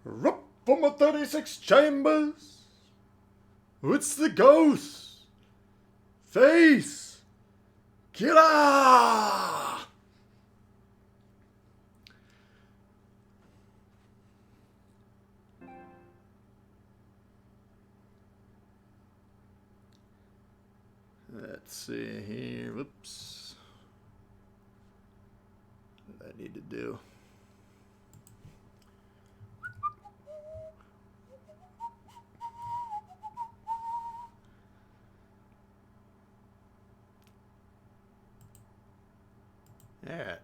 Up from the 36 chambers, it's the ghost face killer. Let's see here. Whoops. What did I need to do? Alright.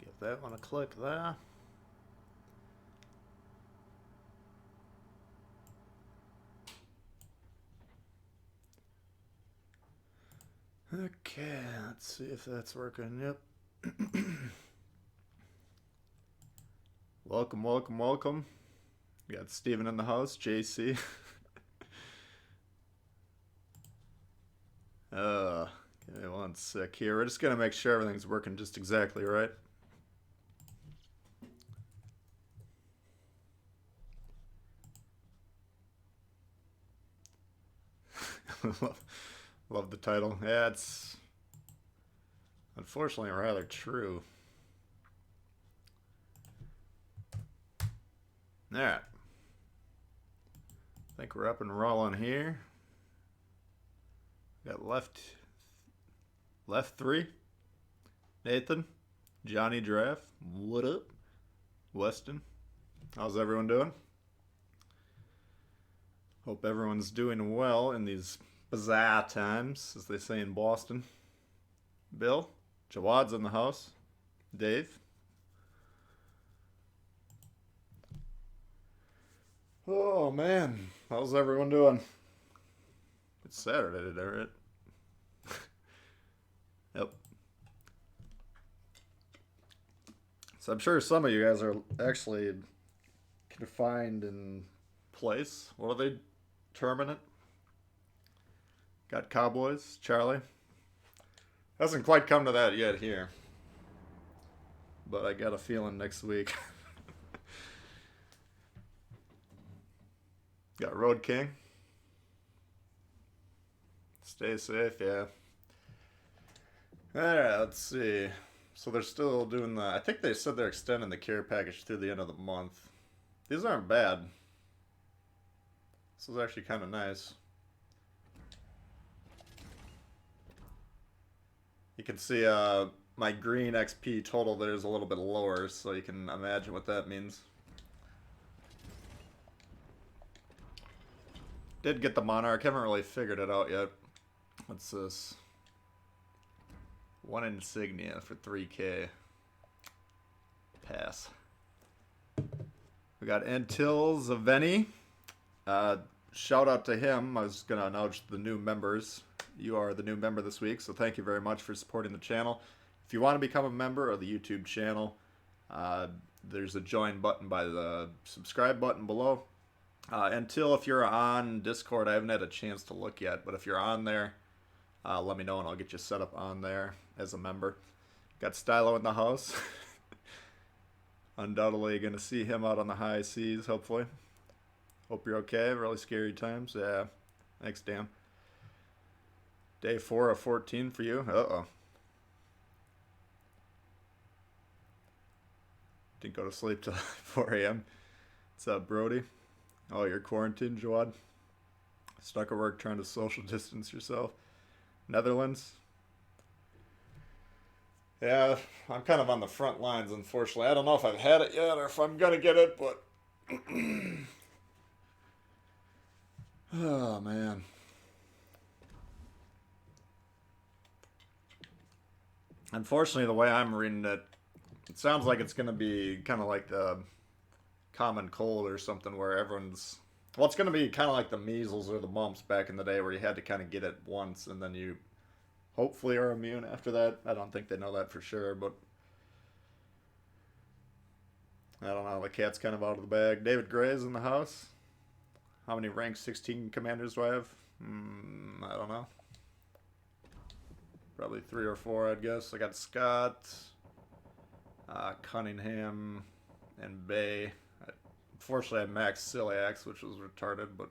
Give that one a click there. Okay, let's see if that's working. Yep. Welcome. We got Steven in the house, JC. Give me one sec here. We're just gonna make sure everything's working just exactly right. Love the title. Yeah, it's unfortunately rather true. Alright. I think we're up and rolling here. Got left three. Nathan. Johnny Draft. What up? Weston. How's everyone doing? Hope everyone's doing well in these bizarre times, as they say in Boston. Bill. Jawad's in the house. Dave. Oh man, how's everyone doing? It's Saturday today, right? Yep. So I'm sure some of you guys are actually confined in place. What are they terming it? Got Cowboys, Charlie. Hasn't quite come to that yet here. But I got a feeling next week. Got Road King. Stay safe, yeah. Alright, let's see. So they're still doing the... I think they said they're extending the care package through the end of the month. These aren't bad. This is actually kind of nice. You can see my green XP total there is a little bit lower, so you can imagine what that means. Did get the Monarch, haven't really figured it out yet. What's this? One insignia for 3K. Pass. We got Antil Zaveni. Shout out to him. I was going to announce the new members. You are the new member this week, so thank you very much for supporting the channel. If you want to become a member of the YouTube channel, there's a join button by the subscribe button below. Until if you're on Discord, I haven't had a chance to look yet, but if you're on there, let me know and I'll get you set up on there as a member. Got Stylo in the house. Undoubtedly going to see him out on the high seas, hopefully. Hope you're okay. Really scary times. Yeah. Thanks, Dan. Day 4 of 14 for you. Uh-oh. Didn't go to sleep till 4 a.m. What's up, Brody? Oh, you're quarantined, Jawad? Stuck at work trying to social distance yourself. Netherlands? Yeah, I'm kind of on the front lines, unfortunately. I don't know if I've had it yet or if I'm going to get it, but... oh, man. Unfortunately, the way I'm reading it, it sounds like it's going to be kind of like the common cold or something where everyone's... Well, it's going to be kind of like the measles or the mumps back in the day where you had to kind of get it once and then you hopefully are immune after that. I don't think they know that for sure, but... I don't know, the cat's kind of out of the bag. David Gray's in the house. How many rank 16 commanders do I have? I don't know. Probably 3 or 4, I'd guess. I got Scott, Cunningham, and Bay. Unfortunately, I maxed Celiax, which was retarded, but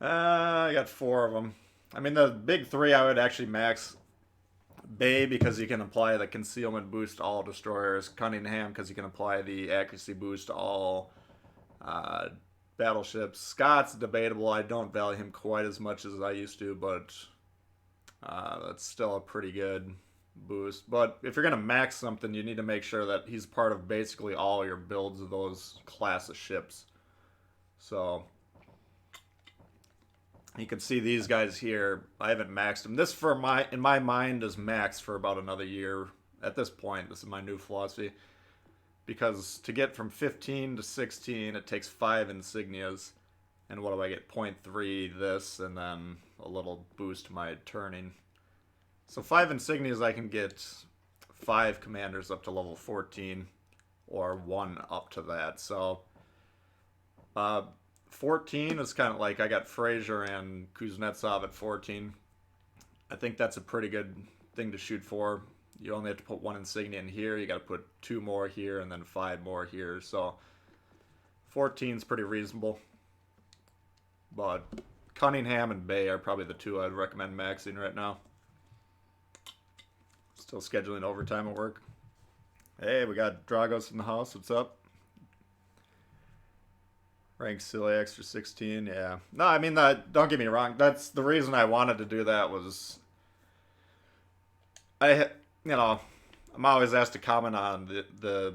I got 4 of them. I mean, the big 3 I would actually max Bay because you can apply the concealment boost to all destroyers. Cunningham because you can apply the accuracy boost to all battleships. Scott's debatable. I don't value him quite as much as I used to, but that's still a pretty good boost. But if you're going to max something, you need to make sure that he's part of basically all your builds of those class of ships. So you can see these guys here. I haven't maxed them. This in my mind is maxed for about another year. At this point, this is my new philosophy. Because to get from 15 to 16, it takes 5 insignias. And what do I get? 0.3 this, and then a little boost to my turning. So 5 insignias, I can get 5 commanders up to level 14, or 1 up to that. So 14 is kind of like I got Fraser and Kuznetsov at 14. I think that's a pretty good thing to shoot for. You only have to put 1 insignia in here. You got to put 2 more here and then 5 more here. So 14 is pretty reasonable. But Cunningham and Bay are probably the 2 I'd recommend maxing right now. Still scheduling overtime at work. Hey, we got Dragos in the house. What's up? Rank Celiax for 16. Yeah. No, I mean, don't get me wrong. That's the reason I wanted to do that was I'm always asked to comment on the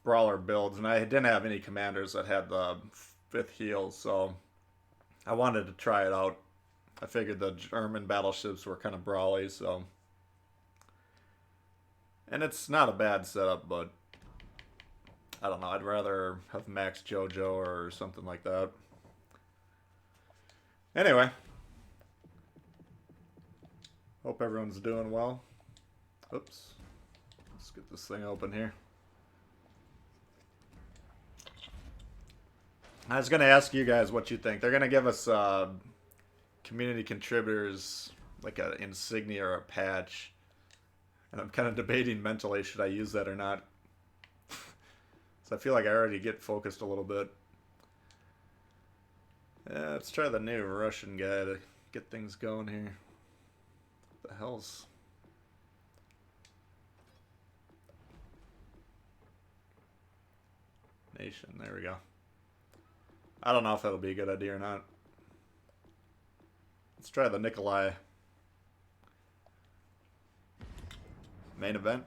brawler builds, and I didn't have any commanders that had the 5th heal, so I wanted to try it out. I figured the German battleships were kind of brawly, so. And it's not a bad setup, but I don't know. I'd rather have Max JoJo or something like that. Anyway. Hope everyone's doing well. Oops. Let's get this thing open here. I was going to ask you guys what you think. They're going to give us community contributors like an insignia or a patch. And I'm kind of debating mentally, should I use that or not? So I feel like I already get focused a little bit. Yeah, let's try the new Russian guy to get things going here. What the hell's... Nation, there we go. I don't know if that'll be a good idea or not. Let's try the Nikolai. Main event.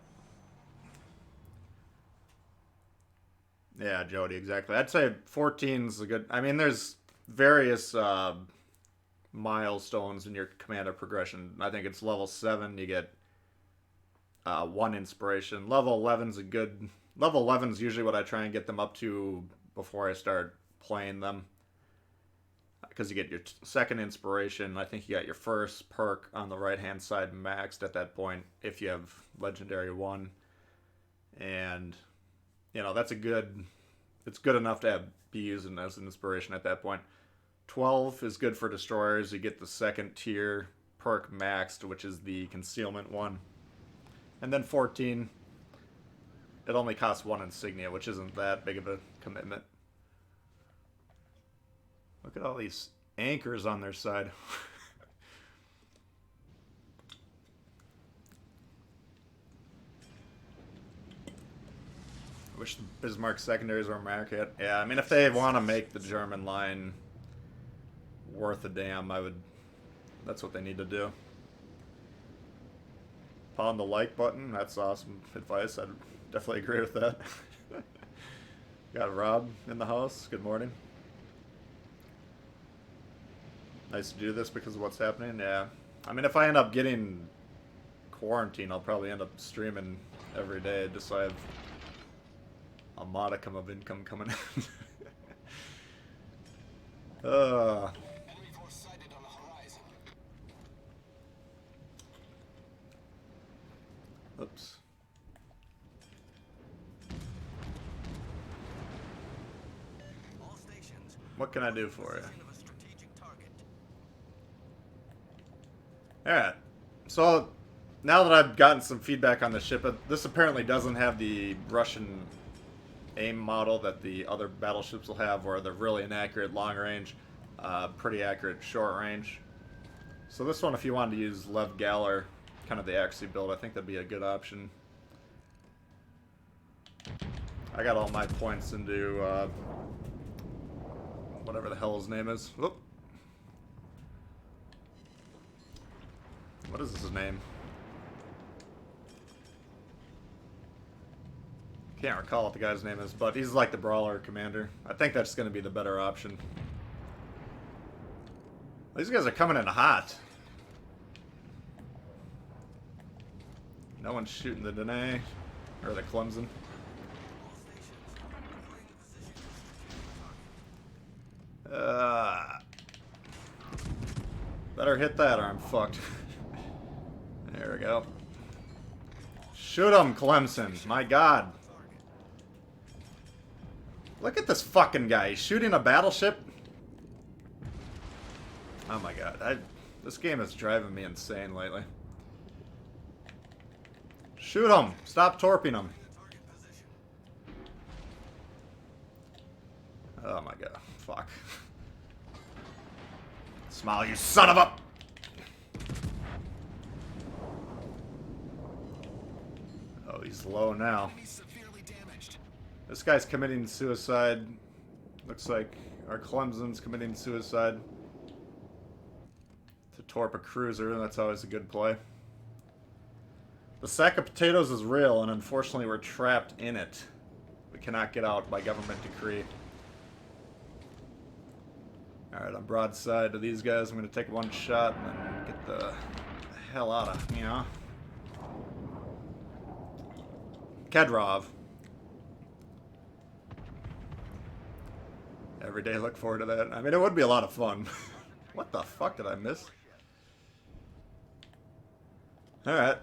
Yeah, Jody, exactly. I'd say 14's a good... I mean, there's various milestones in your commander progression. I think it's level 7, you get 1 inspiration. Level 11's a good... Level 11's usually what I try and get them up to before I start playing them. Because you get your 2nd inspiration. I think you got your 1st perk on the right-hand side maxed at that point if you have Legendary 1. And, you know, that's a good... It's good enough to be using as an inspiration at that point. 12 is good for destroyers. You get the 2nd tier perk maxed, which is the concealment one. And then 14... It only costs 1 insignia, which isn't that big of a commitment. Look at all these anchors on their side. I wish the Bismarck secondaries were market. Yeah, I mean, if they want to make the German line worth a damn, that's what they need to do. Pound the like button. That's awesome advice. I'd definitely agree with that. Got Rob in the house. Good morning. Nice to do this because of what's happening. Yeah. I mean, if I end up getting quarantine, I'll probably end up streaming every day just so I have a modicum of income coming in. Oops. All stations, What can I do for you? Alright. So, now that I've gotten some feedback on the ship, this apparently doesn't have the Russian aim model that the other battleships will have, where they're really inaccurate long range, pretty accurate short range. So this one, if you wanted to use Lev Galler, kind of the accuracy build, I think that'd be a good option. I got all my points into whatever the hell his name is. Whoop. What is his name? Can't recall what the guy's name is, but he's like the brawler commander. I think that's going to be the better option. These guys are coming in hot. No one's shooting the Danae or the Clemson. Better hit that or I'm fucked. There we go. Shoot him, Clemson. My god. Look at this fucking guy. He's shooting a battleship. Oh my god. This game is driving me insane lately. Shoot him. Stop torping him. Oh my god. Fuck. Smile, you son of a... Oh, he's low now. This guy's committing suicide. Looks like our Clemson's committing suicide. To torp a cruiser, that's always a good play. The sack of potatoes is real, and unfortunately we're trapped in it. We cannot get out by government decree. Alright, I'm broadside to these guys. I'm going to take one shot and then get the hell out of here. Kedrov. Every day look forward to that. I mean, it would be a lot of fun. What the fuck did I miss? Alright.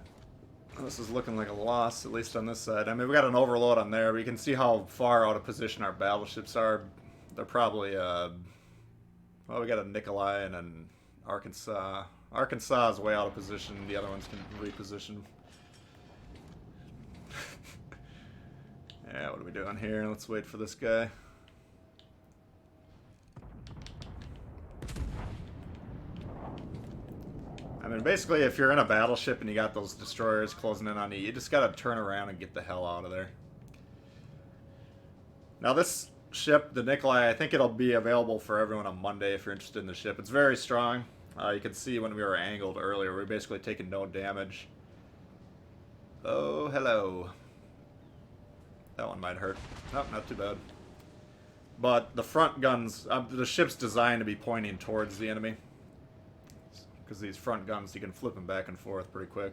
This is looking like a loss, at least on this side. I mean, we got an overload on there, but you can see how far out of position our battleships are. They're probably, well, we got a Nikolai and an Arkansas. Arkansas is way out of position. The other ones can reposition. Yeah, what are we doing here? Let's wait for this guy. I mean, basically, if you're in a battleship and you got those destroyers closing in on you, you just gotta turn around and get the hell out of there. Now, this ship, the Nikolai, I think it'll be available for everyone on Monday if you're interested in the ship. It's very strong. You can see when we were angled earlier, we're basically taking no damage. Oh, hello. That one might hurt. Nope, not too bad. But the front guns, the ship's designed to be pointing towards the enemy. Because these front guns, you can flip them back and forth pretty quick.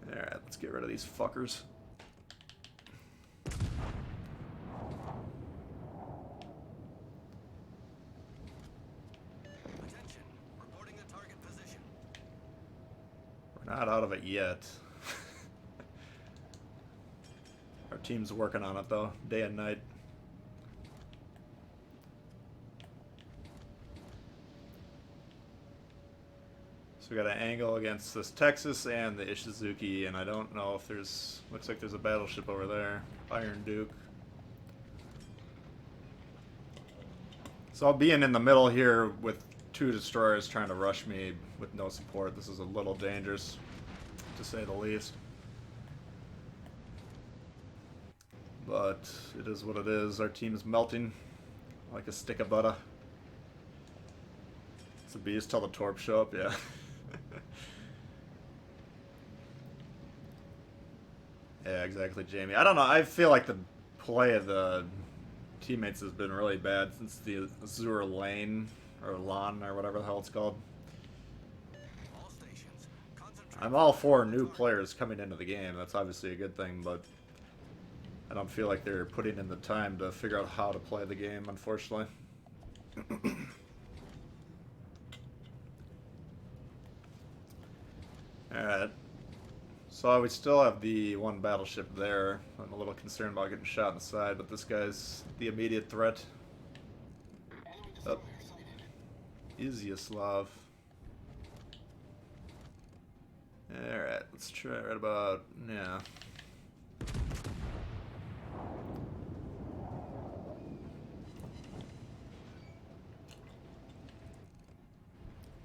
Alright, let's get rid of these fuckers. Attention, reporting the target position. We're not out of it yet. Our team's working on it though, day and night. So we got an angle against this Texas and the Ishizuki, and I don't know if there's... Looks like there's a battleship over there. Iron Duke. So being in the middle here with two destroyers trying to rush me with no support, this is a little dangerous, to say the least. But it is what it is. Our team is melting like a stick of butter. It's a beast till the torp show up, yeah. Yeah, exactly, Jamie. I don't know. I feel like the play of the teammates has been really bad since the Azure Lane, or LAN, or whatever the hell it's called. I'm all for new players coming into the game. That's obviously a good thing, but I don't feel like they're putting in the time to figure out how to play the game, unfortunately. Alright. So So we still have the one battleship there. I'm a little concerned about getting shot in the side, but this guy's the immediate threat. Oh. Izyaslav. Alright, let's try right about now.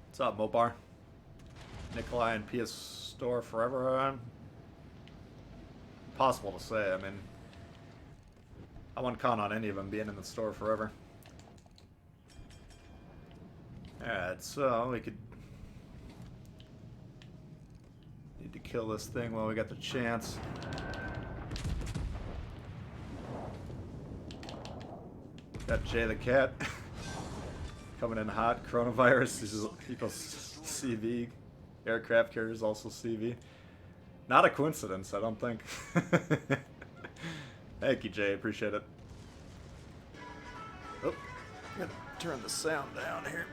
What's up, Mopar? Nikolai and PS Store forever on? Impossible to say. I mean, I wouldn't count on any of them being in the store forever. Alright, so we could need to kill this thing while we got the chance. Got Jay the Cat coming in hot. Coronavirus equals CV. Aircraft carriers also CV. Not a coincidence, I don't think. Thank you, Jay. Appreciate it. Oh, gotta turn the sound down here.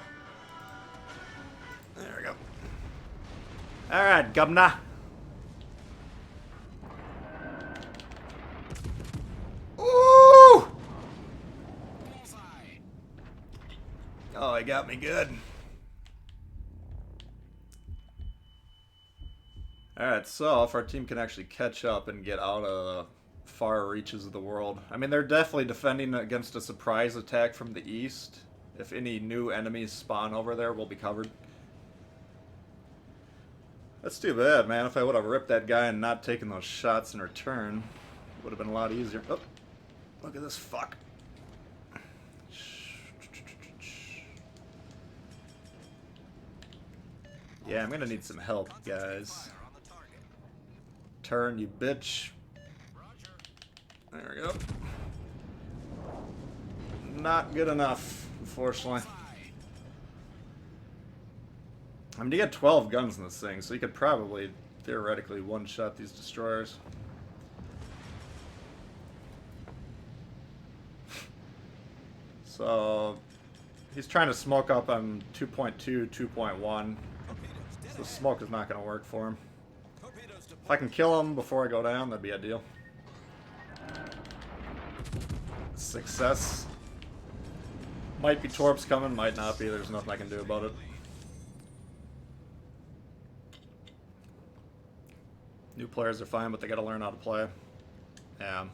There we go. Alright, governor. Ooh! Oh, he got me good. Alright, so if our team can actually catch up and get out of the far reaches of the world. I mean, they're definitely defending against a surprise attack from the east. If any new enemies spawn over there, we'll be covered. That's too bad, man. If I would have ripped that guy and not taken those shots in return, it would have been a lot easier. Oh, look at this fuck. Yeah, I'm gonna need some help, guys. Turn, you bitch. There we go. Not good enough, unfortunately. I mean, you get 12 guns in this thing, so you could probably, theoretically, one-shot these destroyers. So, he's trying to smoke up on 2.2, 2.1. So smoke is not going to work for him. If I can kill him before I go down, that'd be ideal. Success. Might be torps coming, might not be. There's nothing I can do about it. New players are fine, but they gotta learn how to play. Yeah.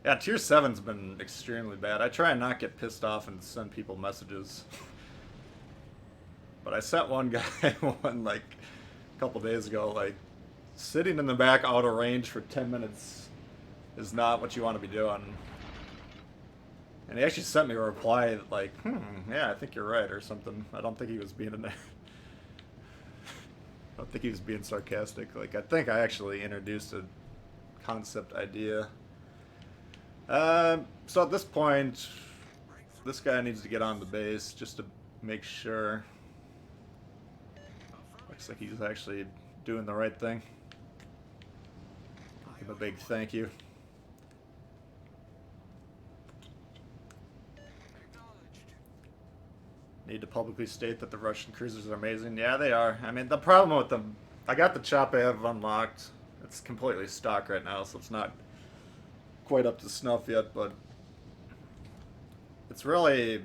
Yeah, Tier 7's been extremely bad. I try and not get pissed off and send people messages. But I sent one guy one, like, a couple days ago, like, sitting in the back out of range for 10 minutes is not what you want to be doing. And he actually sent me a reply like, yeah, I think you're right, or something. I don't think he was being I don't think he was being sarcastic. Like, I think I actually introduced a concept idea. So at this point, this guy needs to get on the base just to make sure. Looks like he's actually doing the right thing. Give him a big thank you. Need to publicly state that the Russian cruisers are amazing. Yeah, they are. I mean, the problem with them, I got the chop I have unlocked. It's completely stock right now, so it's not quite up to snuff yet, but it's really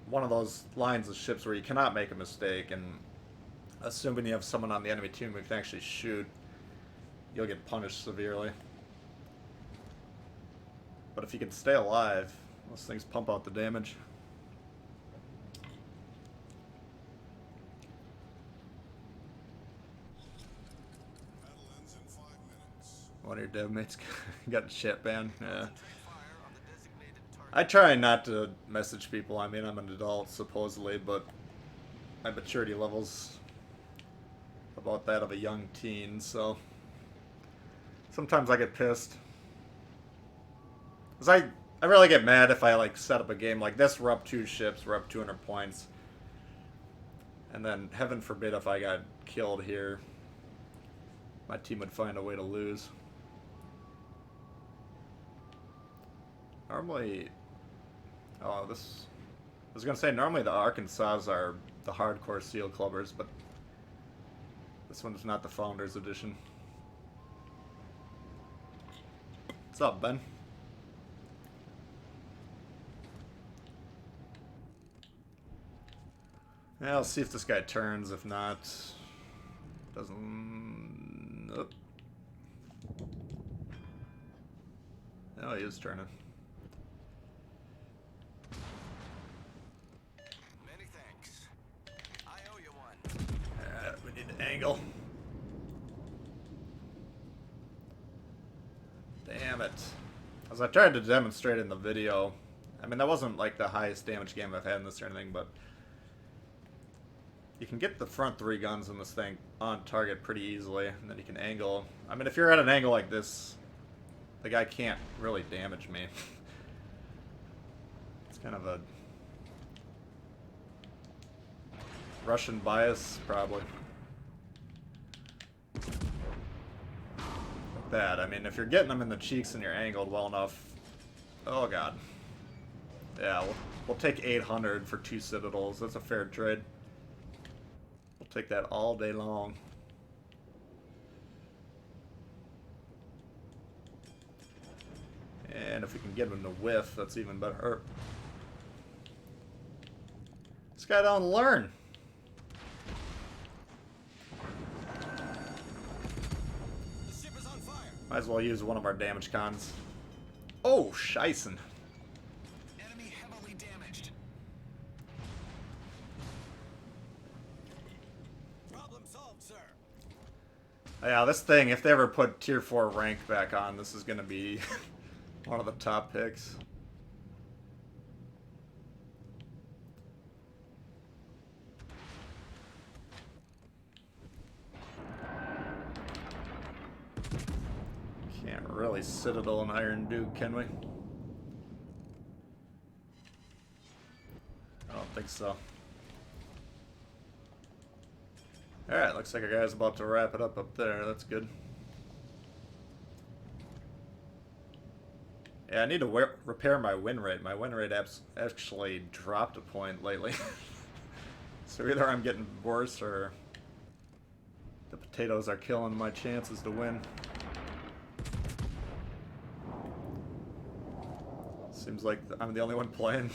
one of those lines of ships where you cannot make a mistake, and assuming you have someone on the enemy team who can actually shoot, you'll get punished severely. But if you can stay alive, those things pump out the damage. One of your dev mates got a shit ban. Yeah. I try not to message people. I mean, I'm an adult, supposedly, but my maturity level's about that of a young teen, so sometimes I get pissed. 'Cause I really get mad if I, like, set up a game like this, we're up 2 ships, we're up 200 points. And then, heaven forbid, if I got killed here, my team would find a way to lose. Normally, I was gonna say, normally the Arkansas are the hardcore seal clubbers, but This one's not the Founders Edition. What's up, Ben? Yeah, I'll see if this guy turns. If not, doesn't. Nope. Oh, he is turning. Many thanks. I owe you one. We need to angle. Damn it. As I tried to demonstrate in the video, I mean, that wasn't like the highest damage game I've had in this or anything, but you can get the front 3 guns in this thing on target pretty easily, and then you can angle. I mean, if you're at an angle like this, the guy can't really damage me. It's kind of a Russian bias, probably. Like that. I mean, if you're getting them in the cheeks and you're angled well enough... Oh, God. Yeah, we'll take 800 for 2 Citadels. That's a fair trade. We'll take that all day long. And if we can get him to whiff, that's even better. This guy don't learn. The ship is on fire. Might as well use one of our damage cons. Oh, scheisse. Enemy heavily damaged. Problem solved, sir. Yeah, this thing, if they ever put tier 4 rank back on, this is going to be one of the top picks. Can't really Citadel and Iron Duke, can we? I don't think so. Alright, looks like our guy's about to wrap it up there. That's good. Yeah, I need to repair my win rate. My win rate actually dropped a point lately. So either I'm getting worse or the potatoes are killing my chances to win. Seems like I'm the only one playing.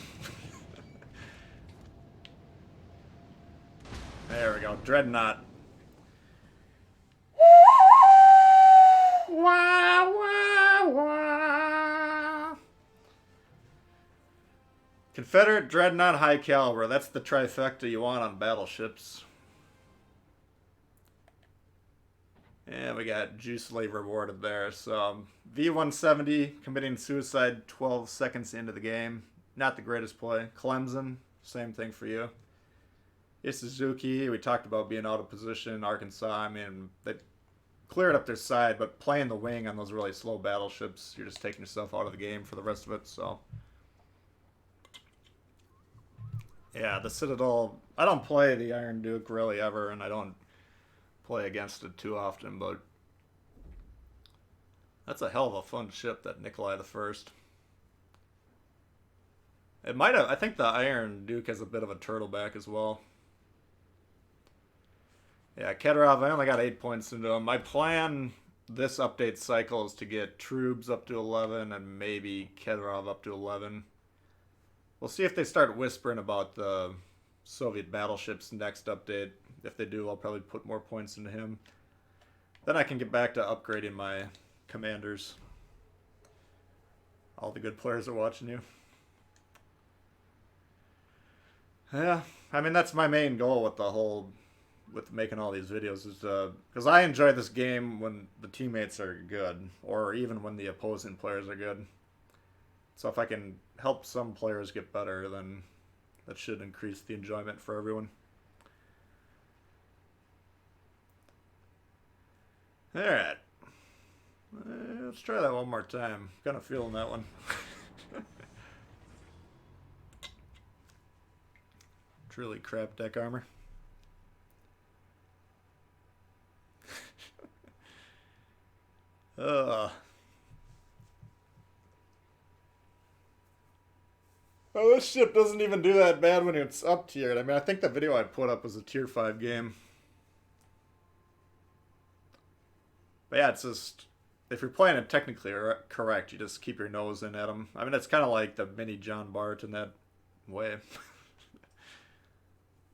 There we go. Dreadnought. Wah, wah, wah. Confederate, Dreadnought, High Caliber. That's the trifecta you want on battleships. And we got Juice Slave rewarded there. So V170 committing suicide 12 seconds into the game. Not the greatest play. Clemson, same thing for you. Suzuki, we talked about being out of position. Arkansas, I mean, they cleared up their side, but playing the wing on those really slow battleships, you're just taking yourself out of the game for the rest of it, so. Yeah, the Citadel, I don't play the Iron Duke really ever, and I don't play against it too often, but that's a hell of a fun ship, that Nikolai the First. It might have, I think the Iron Duke has a bit of a turtleback as well. Yeah, Kedrov, I only got 8 points into him. My plan this update cycle is to get Troops up to 11 and maybe Kedrov up to 11. We'll see if they start whispering about the Soviet battleships next update. If they do, I'll probably put more points into him. Then I can get back to upgrading my commanders. All the good players are watching you. Yeah, I mean, that's my main goal with the whole, with making all these videos, is because I enjoy this game when the teammates are good, or even when the opposing players are good. So if I can help some players get better, then that should increase the enjoyment for everyone. Alright. Let's try that one more time. Kind of feeling that one. Truly crap deck armor. Oh, this ship doesn't even do that bad when it's up tiered. I mean, I think the video I put up was a tier 5 game. But yeah, it's just if you're playing it technically correct, you just keep your nose in at them. I mean, it's kind of like the mini John Bart in that way.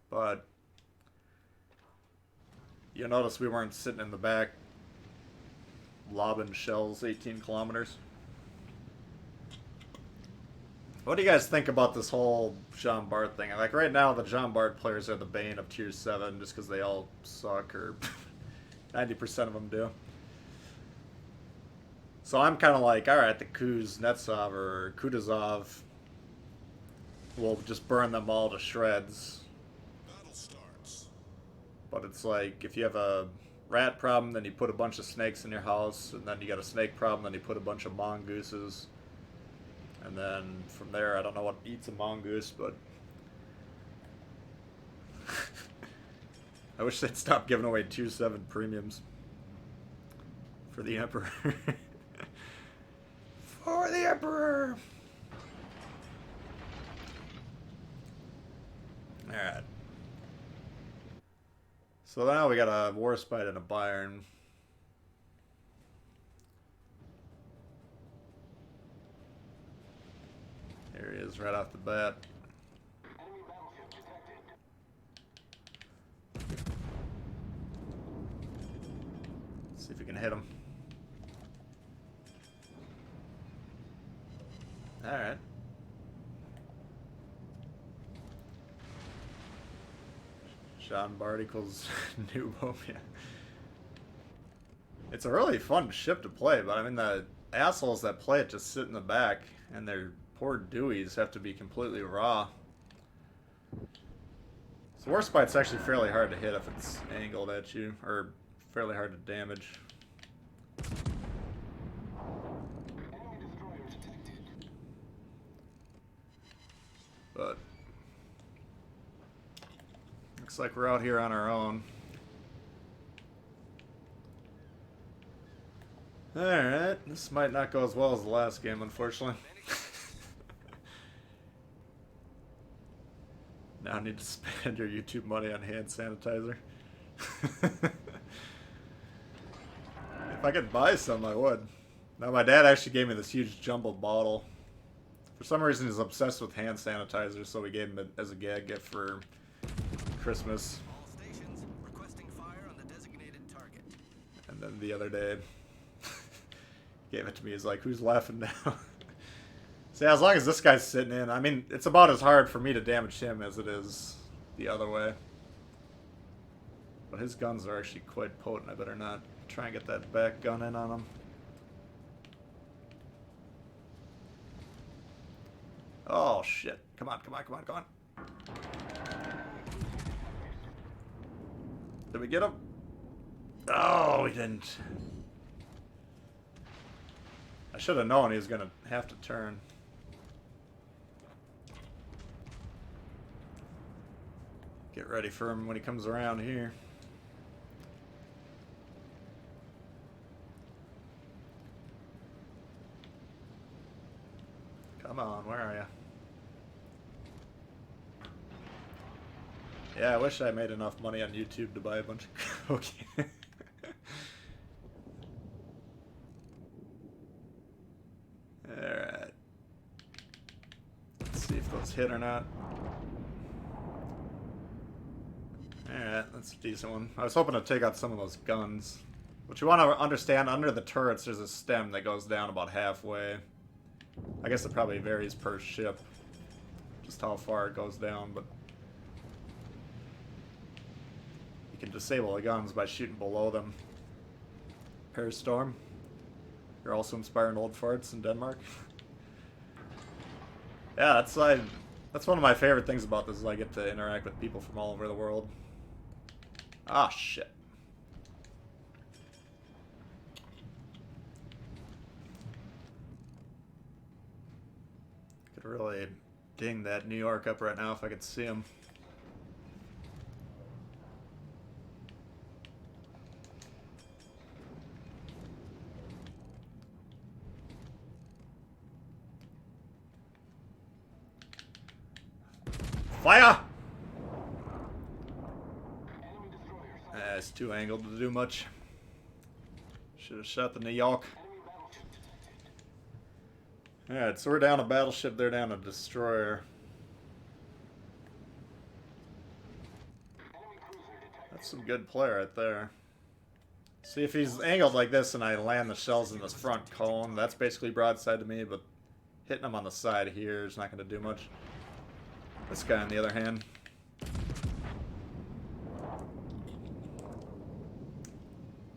But you notice we weren't sitting in the back lobbing shells 18 kilometers. What do you guys think about this whole Jean Bart thing? Like right now, the Jean Bart players are the bane of Tier 7 just because they all suck, or 90% of them do. So I'm kind of like, alright, the Kuznetsov or Kutuzov will just burn them all to shreds. Battle starts. But it's like, if you have a rat problem, then you put a bunch of snakes in your house, and then you got a snake problem, then you put a bunch of mongooses. And then from there, I don't know what eats a mongoose, but I wish they'd stop giving away Tier 7 premiums for the Emperor. For the Emperor! Alright. So now we got a Warspite and a Bayern. Here he is right off the bat. Enemy battleship detected. Let's see if we can hit him. Alright. Jean Bart equals New Bomia. It's a really fun ship to play, but I mean the assholes that play it just sit in the back and their poor Deweys have to be completely raw. So Warspite's actually fairly hard to hit if it's angled at you, or fairly hard to damage. Enemy destroyer detected. But looks like we're out here on our own. Alright, this might not go as well as the last game, unfortunately. Now I need to spend your YouTube money on hand sanitizer. If I could buy some, I would. Now, my dad actually gave me this huge jumbled bottle. For some reason, he's obsessed with hand sanitizer, so we gave him it as a gag gift for Christmas. All stations requesting fire on the designated target. And then the other day, gave it to me. He's like, who's laughing now? So yeah, as long as this guy's sitting in, I mean, it's about as hard for me to damage him as it is the other way. But his guns are actually quite potent. I better not try and get that back gun in on him. Oh, shit. Come on, come on, come on, come on. Did we get him? Oh, we didn't. I should have known he was going to have to turn. Get ready for him when he comes around here. Come on, where are you? Yeah, I wish I made enough money on YouTube to buy a bunch of cocaine. Alright. Let's see if those hit or not. Alright, that's a decent one. I was hoping to take out some of those guns. What you want to understand, under the turrets there's a stem that goes down about halfway. I guess it probably varies per ship, just how far it goes down, but you can disable the guns by shooting below them. Pair Storm. You're also inspiring old farts in Denmark. Yeah, that's one of my favorite things about this is I get to interact with people from all over the world. Ah, shit. Could really ding that New York up right now if I could see him. Fire! It's too angled to do much. Should have shot the New York. Enemy battleship detected. Alright, so we're down a battleship, they're down a destroyer. Enemy cruiser detected. That's some good play right there. See, if he's angled like this and I land the shells in this front cone, that's basically broadside to me, but hitting him on the side here is not going to do much. This guy, on the other hand.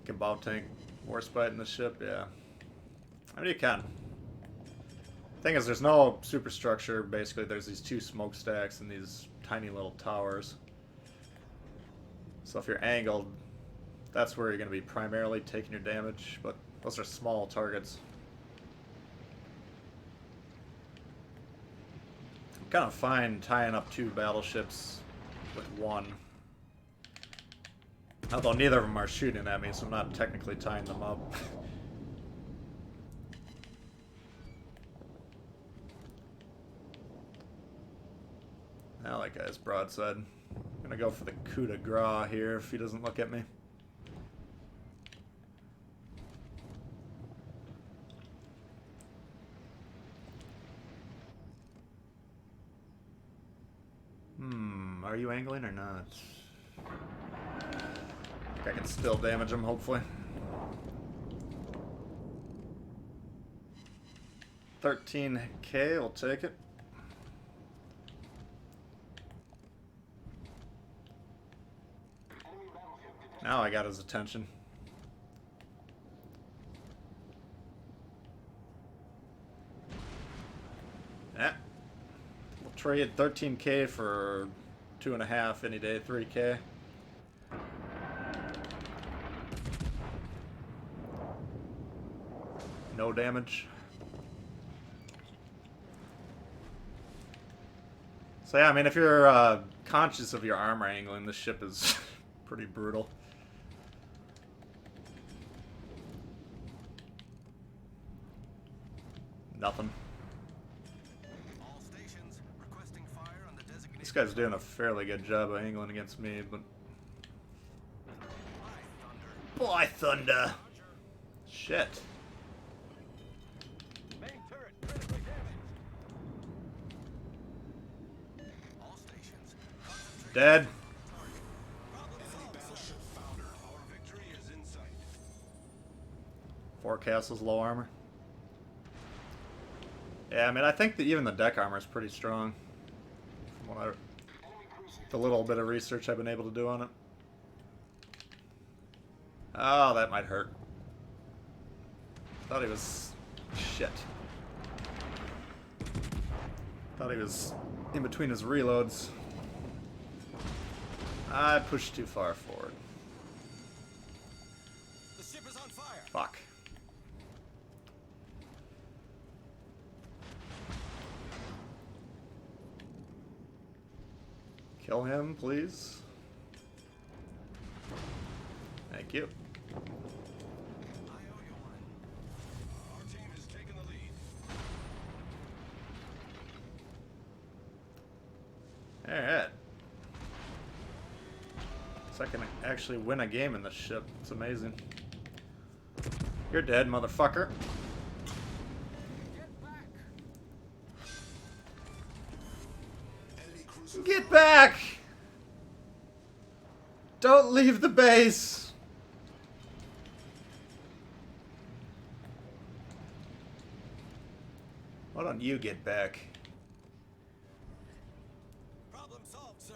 Can bow tank warspite in the ship, yeah. I mean, you can. Thing is, there's no superstructure. Basically, there's these two smokestacks and these tiny little towers. So if you're angled, that's where you're going to be primarily taking your damage, but those are small targets. I'm kind of fine tying up two battleships with one. Although neither of them are shooting at me, so I'm not technically tying them up. Now that guy's broadside. I'm gonna go for the coup de grace here if he doesn't look at me. Are you angling or not? I can still damage him, hopefully. 13k, we'll take it. Enemy battleship detected. Now I got his attention. Yeah. We'll trade 13k for 2.5 any day, 3k. No damage. So yeah, I mean, if you're conscious of your armor angling, this ship is pretty brutal. Nothing. All stations requesting fire on the designated. This guy's doing a fairly good job of angling against me, but... By thunder. Boy, thunder! Shit. Main turret critically damaged. All stations. Concentrate. Dead. Problem Enemy solved, sir. battleship foundered. Our victory is in sight. 4 castles, low armor. Yeah, I mean, I think that even the deck armor is pretty strong. From what Enemy cruiser. the little bit of research I've been able to do on it. Oh, that might hurt. Thought he was... Shit. Thought he was in between his reloads. I pushed too far forward. The ship is on fire. Fuck. Kill him, please. Thank you. I owe you one. Our team has taken the lead. Alright. So I can actually win a game in this ship. It's amazing. You're dead, motherfucker. Get back. Enemy cruiser. Get back! Don't leave the base! Why don't you get back? Problem solved, sir.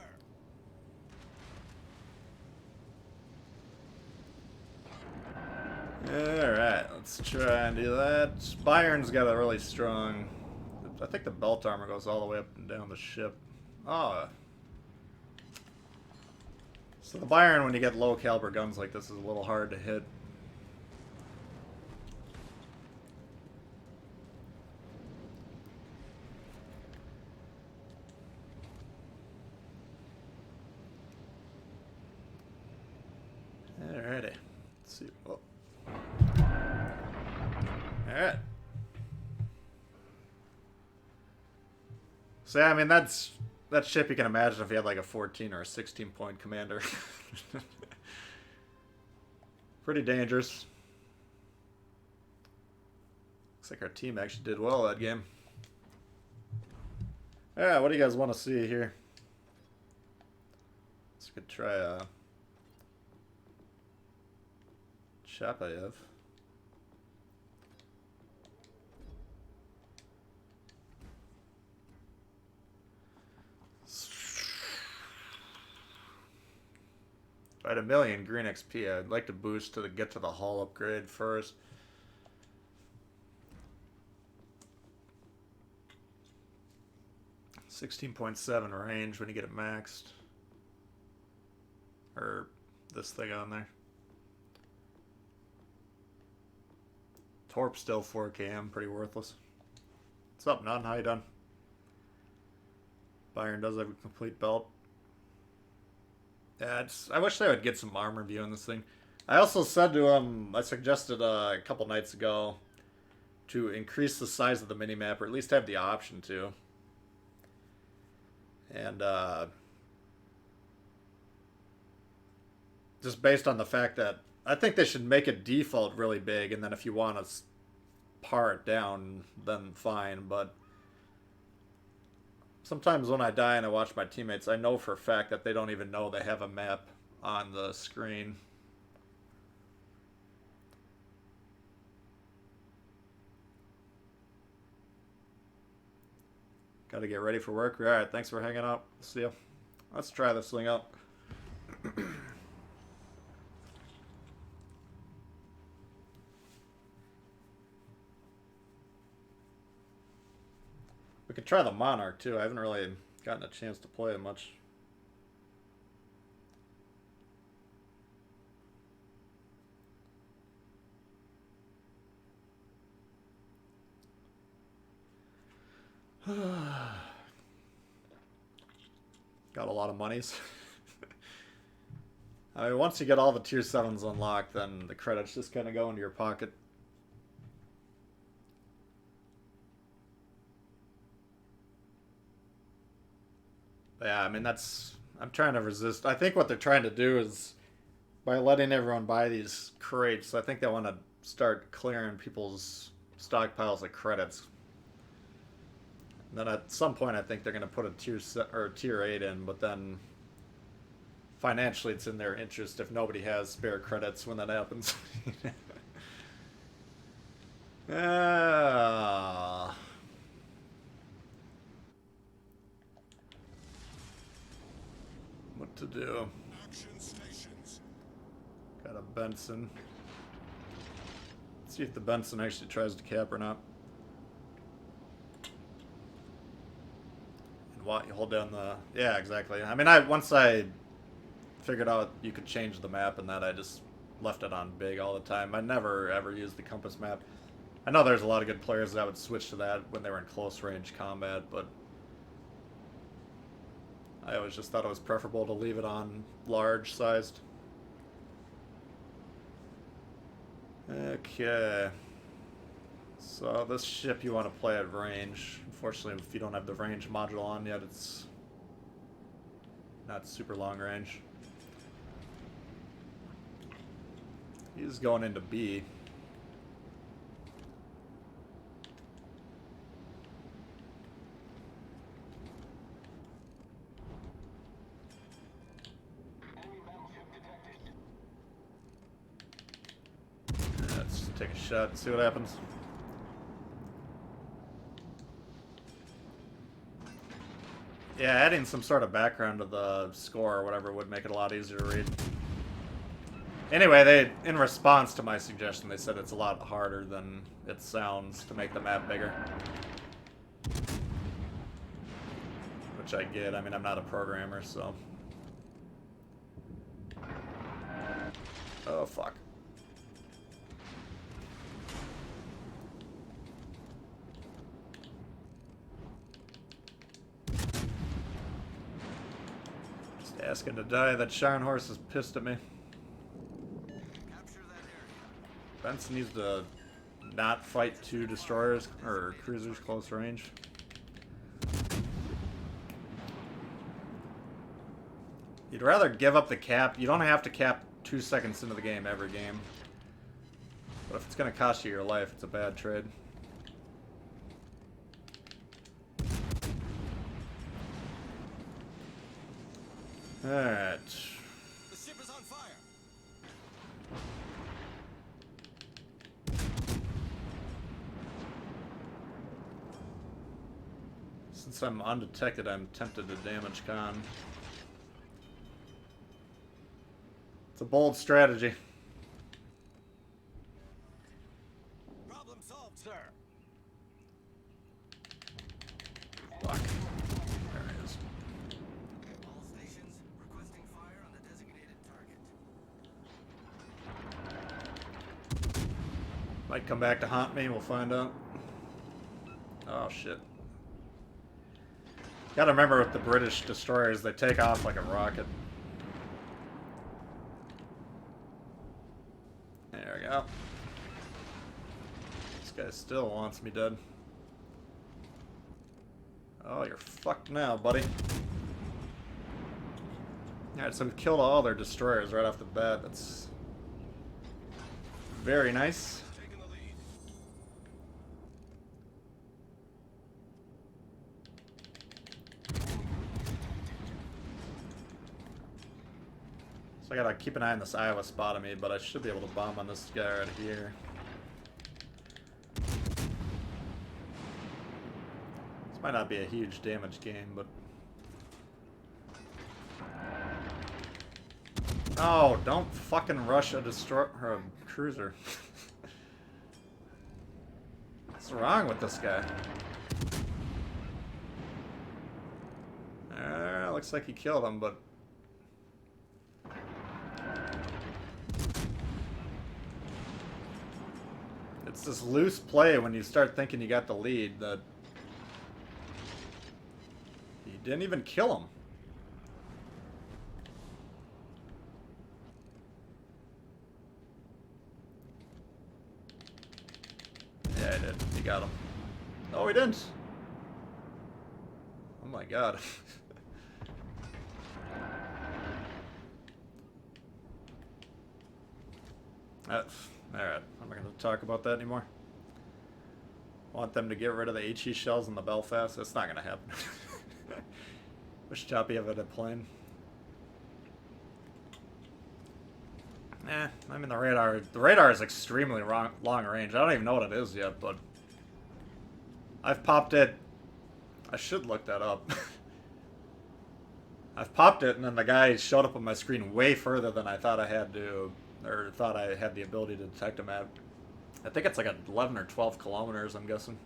Alright, let's try and do that. Bayern's got a really strong... I think the belt armor goes all the way up and down the ship. Oh. So the Bayern, when you get low caliber guns like this, is a little hard to hit. Alrighty. Let's see. Oh. Alright. So yeah, I mean, that ship you can imagine if you had like a 14 or a 16 point commander. Pretty dangerous. Looks like our team actually did well that game. Yeah, what do you guys want to see here? Let's could try Chapayev. If I had 1,000,000 green XP, I'd like to boost to get to the hull upgrade first. .7 range when you get it maxed. Or this thing on there. Torp still 4km, pretty worthless. What's up, Nun? How you done? Byron does have a complete belt. Yeah, I wish they would get some armor view in this thing. I also said to him, I suggested a couple nights ago to increase the size of the minimap, or at least have the option to. And just based on the fact that I think they should make it default really big, and then if you want to par it down, then fine. But sometimes when I die and I watch my teammates, I know for a fact that they don't even know they have a map on the screen. Gotta get ready for work. Alright, thanks for hanging out. See ya. Let's try this thing out. We could try the Monarch too. I haven't really gotten a chance to play it much. Got a lot of monies. I mean, once you get all the tier 7s unlocked, then the credits just kind of go into your pocket. Yeah, I mean, I'm trying to resist. I think what they're trying to do is, by letting everyone buy these crates, I think they want to start clearing people's stockpiles of credits. And then at some point, I think they're going to put a tier 8 in, but then financially, it's in their interest if nobody has spare credits when that happens. What to do? Action stations. Got a Benson. Let's see if the Benson actually tries to cap or not. And what you hold down the... Yeah, exactly. I mean, once I figured out you could change the map and that, I just left it on big all the time. I never ever used the compass map. I know there's a lot of good players that would switch to that when they were in close range combat, but I always just thought it was preferable to leave it on large sized. Okay. So this ship you want to play at range. Unfortunately, if you don't have the range module on yet, it's not super long range. He's going into B. Let's take a shot and see what happens. Yeah, adding some sort of background to the score or whatever would make it a lot easier to read. Anyway, in response to my suggestion, they said it's a lot harder than it sounds to make the map bigger. Which I get. I mean, I'm not a programmer, so... Oh, fuck. Just asking to die. That Shine Horse is pissed at me. Capture that area. Benson needs to not fight two destroyers or cruisers close range. You'd rather give up the cap. You don't have to cap 2 seconds into the game every game. But if it's going to cost you your life, it's a bad trade. Alright. The ship is on fire. Since I'm undetected, I'm tempted to damage Khan. It's a bold strategy. Problem solved, sir. Fuck. There it is. All stations requesting fire on the designated target. Might come back to haunt me, we'll find out. Oh shit. Gotta remember with the British destroyers, they take off like a rocket. There we go. This guy still wants me dead. Oh, you're fucked now, buddy. Alright, so we've killed all their destroyers right off the bat. That's very nice. Taking the lead. So I gotta keep an eye on this Iowa spot of me, but I should be able to bomb on this guy right here. This might not be a huge damage game, but... Oh, don't fucking rush a destroyer or a cruiser. What's wrong with this guy? Looks like he killed him, but... It's this loose play when you start thinking you got the lead that... He didn't even kill him. Yeah, he did. He got him. No, he didn't. Oh my god. Alright, I'm not going to talk about that anymore. Want them to get rid of the HE shells in the Belfast? That's not going to happen. Wish Choppy had a plane. I mean the radar is extremely long range. I don't even know what it is yet, but I've popped it. I should look that up. I've popped it and then the guy showed up on my screen way further than I thought I had to, or thought I had the ability to detect him at. I think it's like 11 or 12 kilometers, I'm guessing.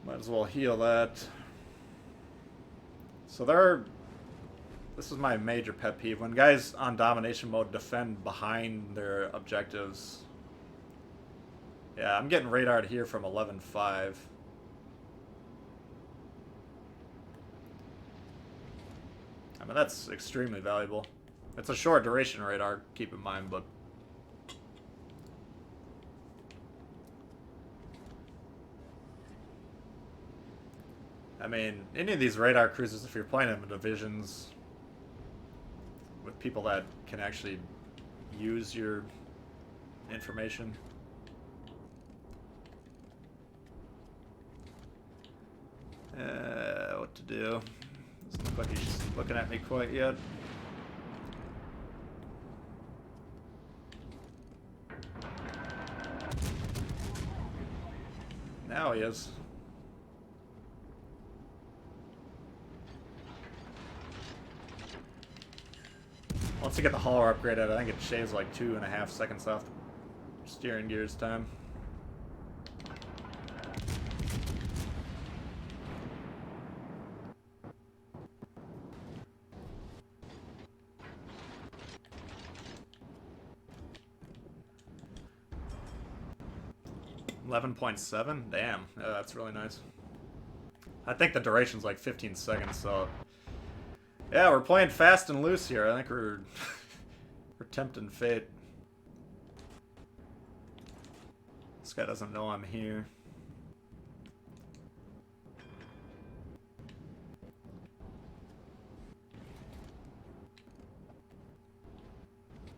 Might as well heal that. So this is my major pet peeve. When guys on domination mode defend behind their objectives. Yeah, I'm getting radared here from 11.5. I mean, that's extremely valuable. It's a short duration radar, keep in mind, but... I mean, any of these radar cruisers, if you're playing them in divisions with people that can actually use your information. What to do? Doesn't look like he's looking at me quite yet. Now he is. Once you get the hauler upgraded, I think it shaves like 2.5 seconds off the steering gear's time. $11.7? Damn, yeah, that's really nice. I think the duration's like 15 seconds, so... Yeah, we're playing fast and loose here. I think we're we're tempting fate. This guy doesn't know I'm here.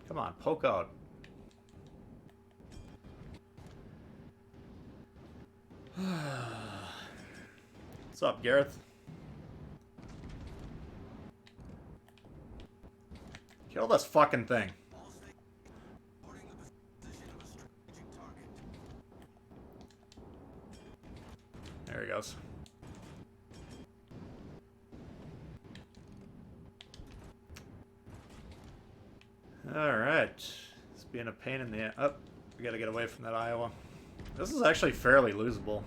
Come on, poke out. What's up, Gareth? Kill this fucking thing. All stations reporting the position of a strategic target. There he goes. Alright. It's being a pain in the... Oh, we gotta get away from that Iowa. This is actually fairly losable.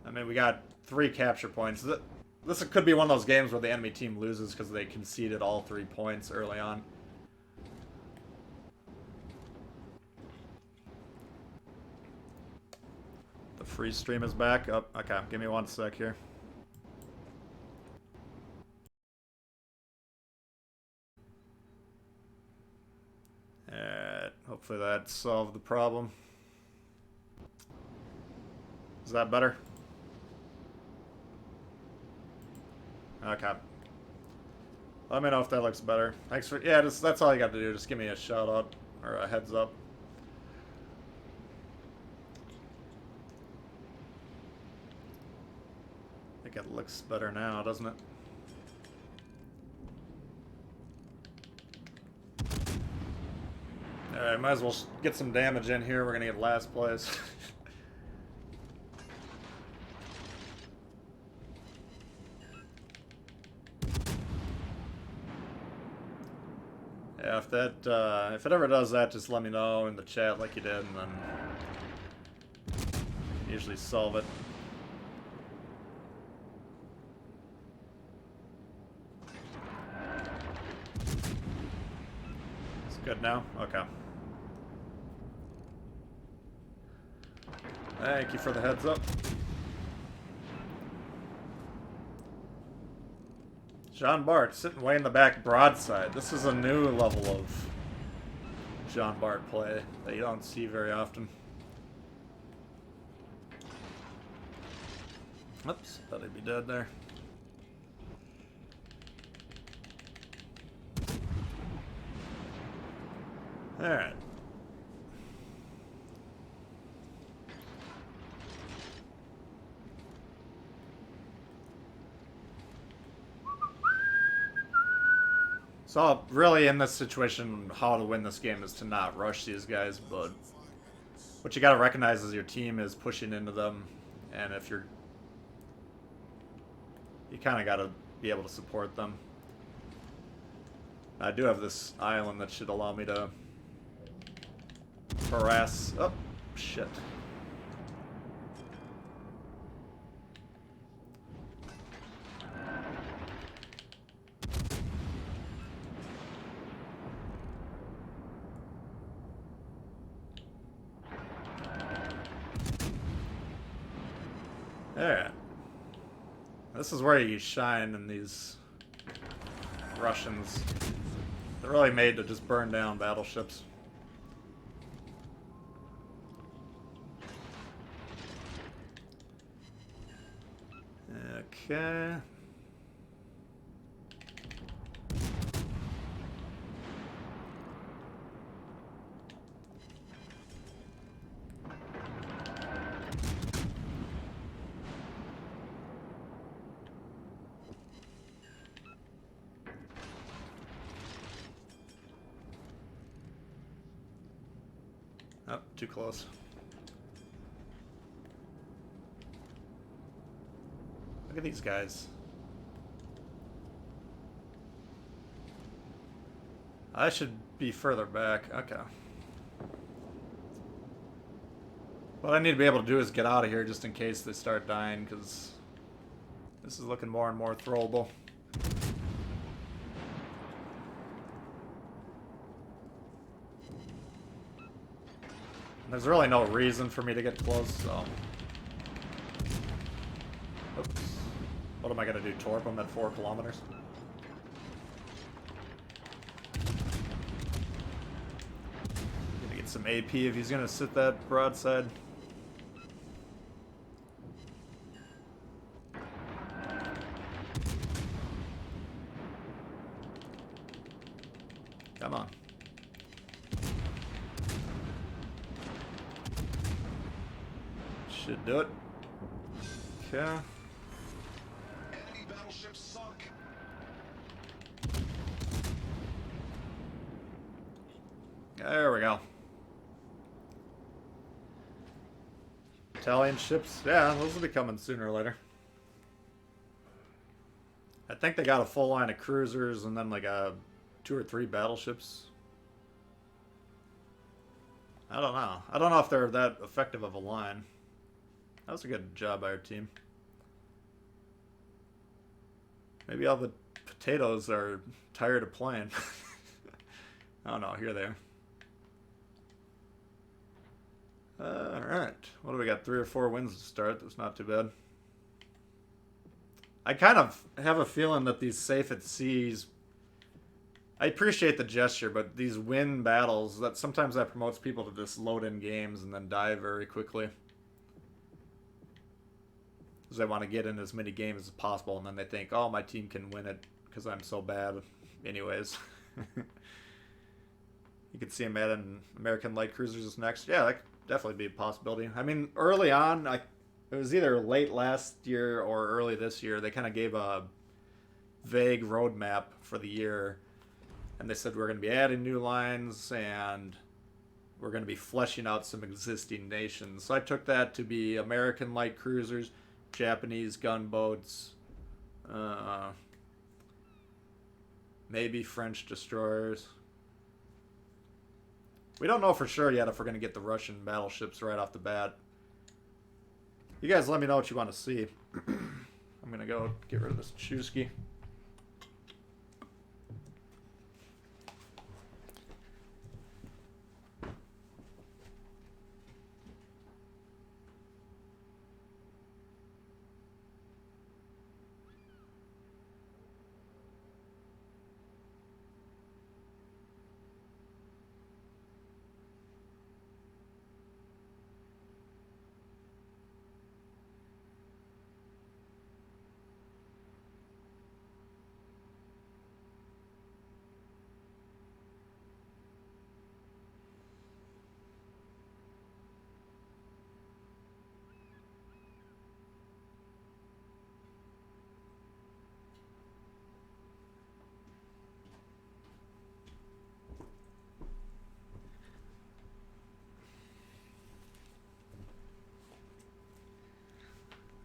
I mean, we got 3 capture points. This could be one of those games where the enemy team loses because they conceded all 3 points early on. The free stream is back. Oh, okay. Give me 1 sec here. Alright. Hopefully that solved the problem. Is that better? Okay. Let me know if that looks better. Thanks for... Yeah, that's all you got to do. Just give me a shout out or a heads up. I think it looks better now, doesn't it? Alright, might as well get some damage in here. We're gonna get last place. Yeah, if it ever does that, just let me know in the chat like you did, and then usually solve it. It's good now? Okay. Thank you for the heads up. John Bart sitting way in the back broadside. This is a new level of John Bart play that you don't see very often. Oops, thought he'd be dead there. Alright. So really in this situation, how to win this game is to not rush these guys, but what you gotta recognize is your team is pushing into them, and if you kinda gotta be able to support them. I do have this island that should allow me to harass... Oh, shit. Alright. This is where you shine in these Russians. They're really made to just burn down battleships. Okay. Oh, too close. Look at these guys. I should be further back. Okay. What I need to be able to do is get out of here just in case they start dying, because this is looking more and more throwable. There's really no reason for me to get close, so... Oops. What am I gonna do, torp him at 4 kilometers? Gonna get some AP if he's gonna sit that broadside. Come on. Should do it. Okay. Enemy battleship sunk. There we go. Italian ships. Yeah, those will be coming sooner or later. I think they got a full line of cruisers and then like a 2 or 3 battleships. I don't know. I don't know if they're that effective of a line. That was a good job by our team. Maybe all the potatoes are tired of playing. I don't know. Here they are. Alright. What do we got? 3 or 4 wins to start. That's not too bad. I kind of have a feeling that these safe at seas... I appreciate the gesture, but these win battles, that sometimes that promotes people to just load in games and then die very quickly. Because they want to get in as many games as possible, and then they think, oh, my team can win it because I'm so bad anyways. You could see him adding American light cruisers next. Yeah, that could definitely be a possibility. I mean, early on, it was either late last year or early this year, they kind of gave a vague roadmap for the year. And they said we're going to be adding new lines and we're going to be fleshing out some existing nations. So I took that to be American light cruisers, Japanese gunboats, maybe French destroyers. We don't know for sure yet if we're going to get the Russian battleships right off the bat. You guys let me know what you want to see. I'm going to go get rid of this Chusky.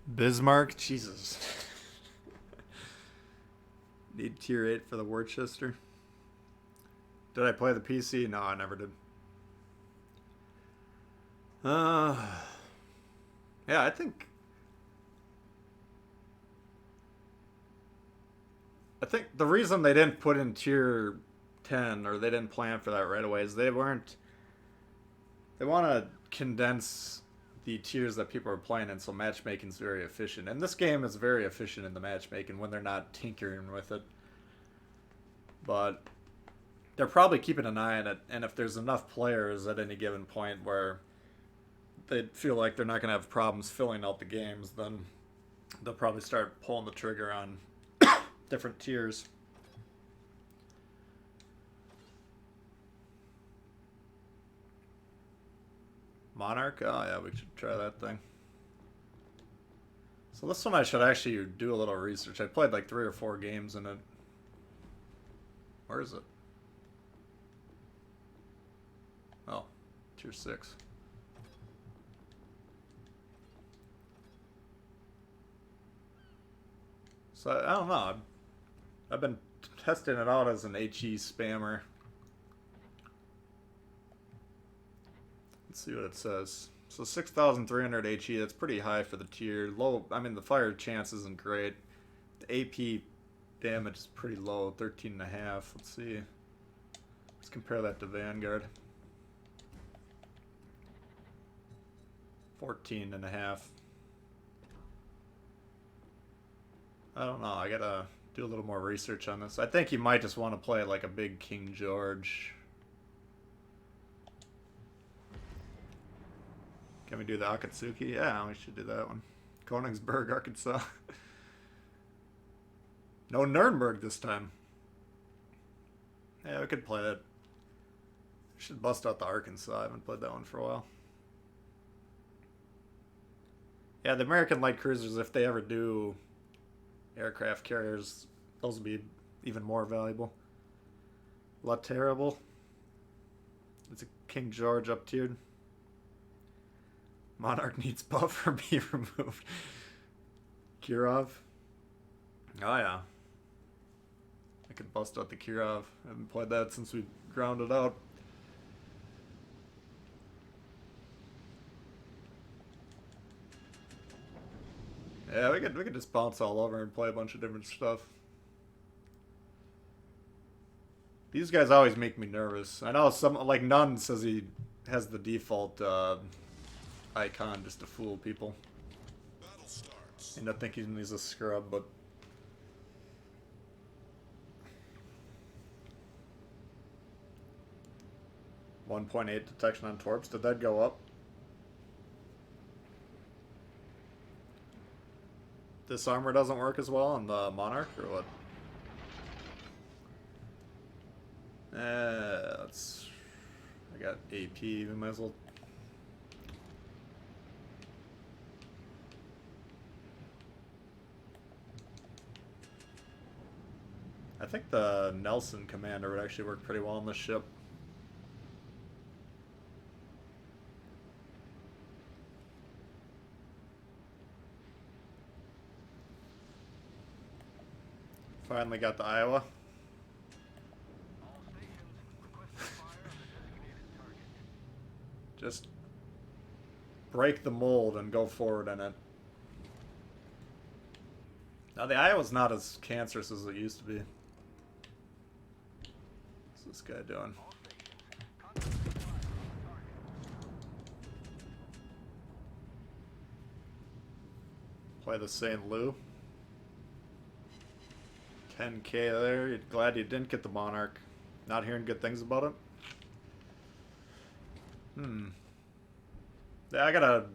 Bismarck? Jesus. Need tier 8 for the Worcester. Did I play the PC? No, I never did. Yeah, I think the reason they didn't put in tier 10 or they didn't plan for that right away is they want to condense the tiers that people are playing in, so matchmaking is very efficient. And this game is very efficient in the matchmaking when they're not tinkering with it. But they're probably keeping an eye on it, and if there's enough players at any given point where they feel like they're not going to have problems filling out the games, then they'll probably start pulling the trigger on different tiers. Monarch? Oh yeah, we should try that thing. So this one I should actually do a little research. I played like 3 or 4 games in it. Where is it? Oh, tier 6. So I don't know. I've been testing it out as an HE spammer. Let's see what it says. So 6,300 HE, that's pretty high for the tier. Low, I mean the fire chance isn't great. The AP damage is pretty low, 13.5. Let's see. Let's compare that to Vanguard. 14.5. I don't know, I gotta do a little more research on this. I think you might just want to play like a big King George. Can we do the Akatsuki? Yeah, we should do that one. Königsberg, Arkansas. No Nuremberg this time. Yeah, we could play that. Should bust out the Arkansas. I haven't played that one for a while. Yeah, the American light cruisers, if they ever do aircraft carriers, those would be even more valuable. La Terrible. It's a King George up tiered. Monarch needs buff or be removed. Kirov. Oh yeah. I could bust out the Kirov. I haven't played that since we grounded out. Yeah, we could just bounce all over and play a bunch of different stuff. These guys always make me nervous. I know some, like Nunn says he has the default icon just to fool people. Battle starts. And I think he's a scrub, but... .8 detection on torps. Did that go up? This armor doesn't work as well on the Monarch, or what? Let's... I got AP, we might as well... I think the Nelson commander would actually work pretty well on this ship. Finally got the Iowa. All stations requesting fire on the designated target. Just break the mold and go forward in it. Now the Iowa's not as cancerous as it used to be. What's this guy doing? All stations concentrate fire on the target. Play the St. Lou. 10k there. You're glad you didn't get the Monarch. Not hearing good things about it. Yeah, I gotta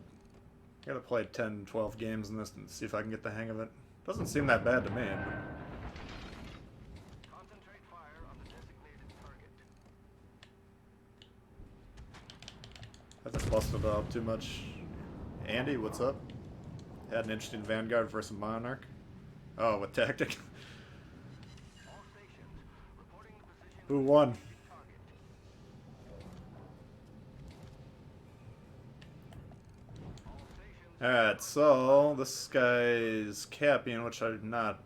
play 10, 12 games in this and see if I can get the hang of it. Doesn't seem that bad to me. Concentrate fire on the designated target. Hasn't busted up too much. Andy, what's up? Had an interesting Vanguard versus Monarch. Oh, with tactic. All stations reporting the position Who won? of the target. All stations Alright, so this guy's capping, which I'm not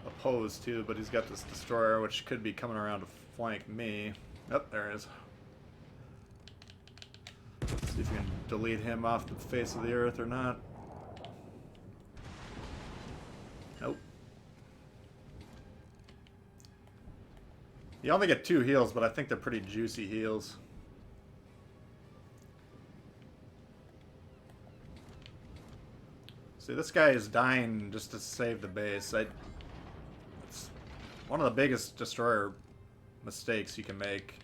opposed to, but he's got this destroyer, which could be coming around to flank me. Oh, there it is. Let's see if we can delete him off the face of the earth or not. Nope. You only get 2 heals, but I think they're pretty juicy heals. See, this guy is dying just to save the base. It's one of the biggest destroyer mistakes you can make.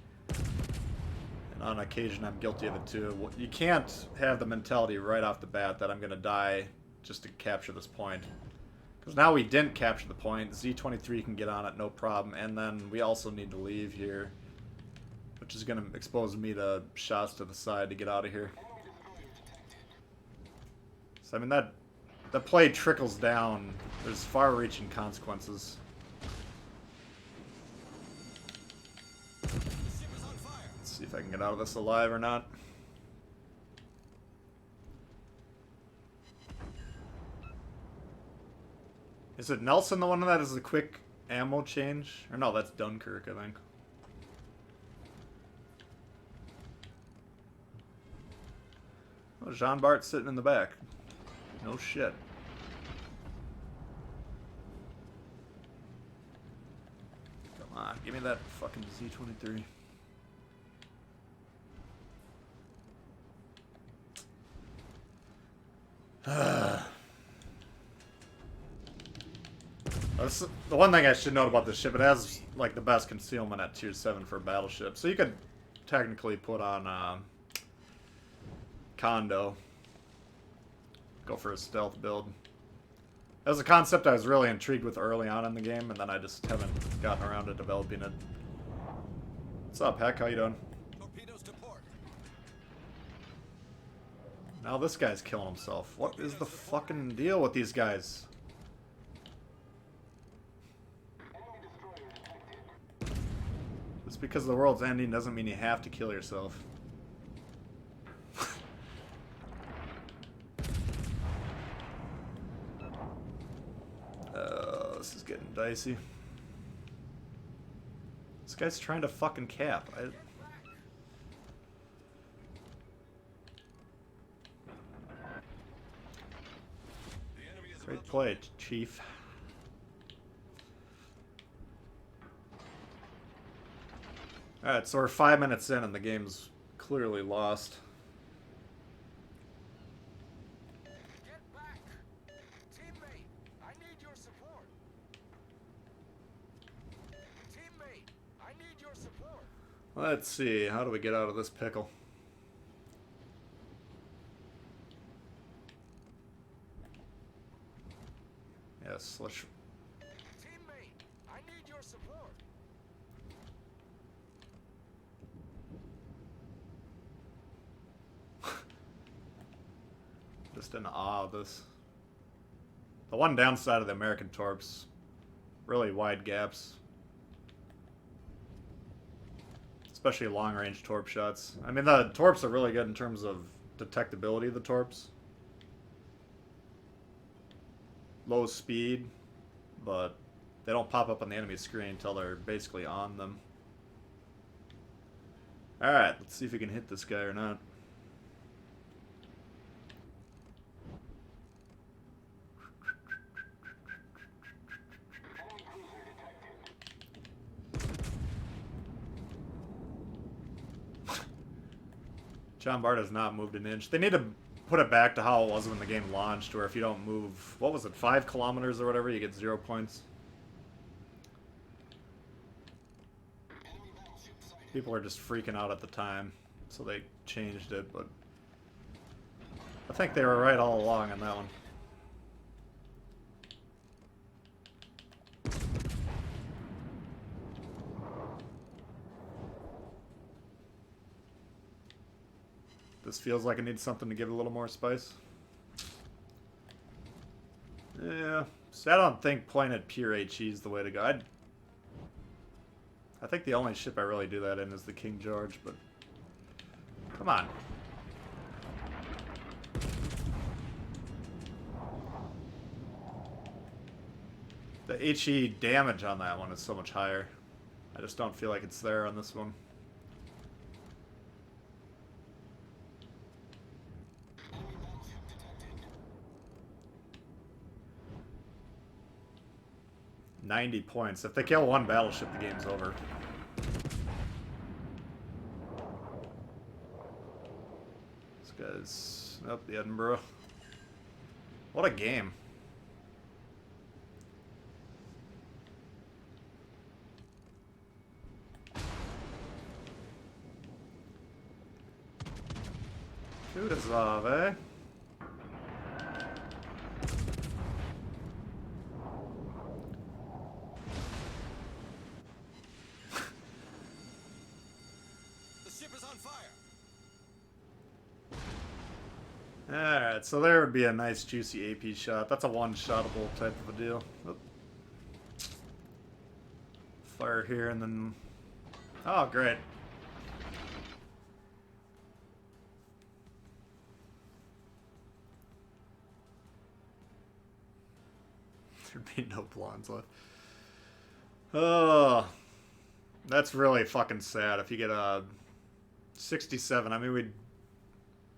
And on occasion, I'm guilty of it too. You can't have the mentality right off the bat that I'm going to die just to capture this point. Because now we didn't capture the point. Z23 can get on it, no problem. And then we also need to leave here. Which is going to expose me to shots to the side to get out of here. So, I mean, that play trickles down. There's far-reaching consequences. Let's see if I can get out of this alive or not. Is it Nelson, the one that is a quick ammo change? Or no, that's Dunkirk, I think. Oh, Jean Bart's sitting in the back. No shit. Come on, give me that fucking Z23. The one thing I should note about this ship, it has like the best concealment at tier 7 for a battleship. So you could technically put on Kondo. Go for a stealth build. That was a concept I was really intrigued with early on in the game, and then I just haven't gotten around to developing it. What's up, Heck? How you doing? Torpedoes to port. Now this guy's killing himself. What is the fucking deal with these guys? This because the world's ending doesn't mean you have to kill yourself. This is getting dicey. This guy's trying to fucking cap. Great play, Chief. Alright, so we're 5 minutes in and the game's clearly lost. Get back! Teammate, I need your support. Teammate, I need your support. Let's see, how do we get out of this pickle? Yes, let's... Teammate, I need your support. Just in awe of this. The one downside of the American torps, really wide gaps. Especially long-range torp shots. I mean, the torps are really good in terms of detectability of the torps. Low speed, but they don't pop up on the enemy screen until they're basically on them. Alright, let's see if we can hit this guy or not. John Bart has not moved an inch. They need to put it back to how it was when the game launched, where if you don't move, what was it, 5 kilometers or whatever, you get 0 points. People are just freaking out at the time, so they changed it, but I think they were right all along on that one. This feels like it needs something to give it a little more spice. Yeah, so I don't think playing at pure HE is the way to go. I think the only ship I really do that in is the King George, but come on. The HE damage on that one is so much higher. I just don't feel like it's there on this one. $90 points. If they kill one battleship, the game's over. This guy's up the Edinburgh. What a game. Kudazov, eh? Alright, so there would be a nice juicy AP shot. That's a one-shottable type of a deal. Oop. Fire here and then... Oh, great. There'd be no blondes left. Oh, that's really fucking sad if you get a 67. I mean,